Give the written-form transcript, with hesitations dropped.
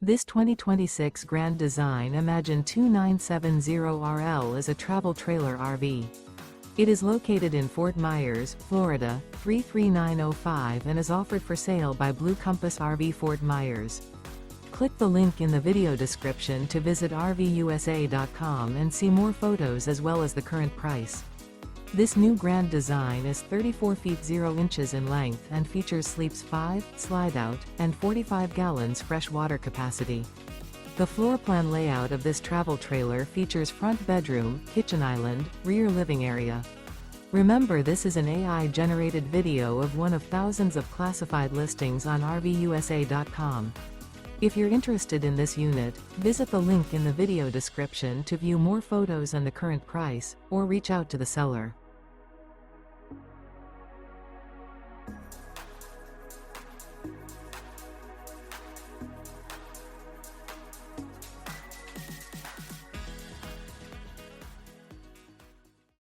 This 2026 Grand Design Imagine 2970RL is a travel trailer RV. It is located in Fort Myers, Florida, 33905 and is offered for sale by Blue Compass RV Fort Myers. Click the link in the video description to visit RVUSA.com and see more photos as well as the current price. This new Grand Design is 34 feet 0 inches in length and features sleeps 5, slide-out, and 45 gallons fresh water capacity. The floor plan layout of this travel trailer features front bedroom, kitchen island, rear living area. Remember, this is an AI-generated video of one of thousands of classified listings on RVUSA.com. If you're interested in this unit, visit the link in the video description to view more photos and the current price, or reach out to the seller.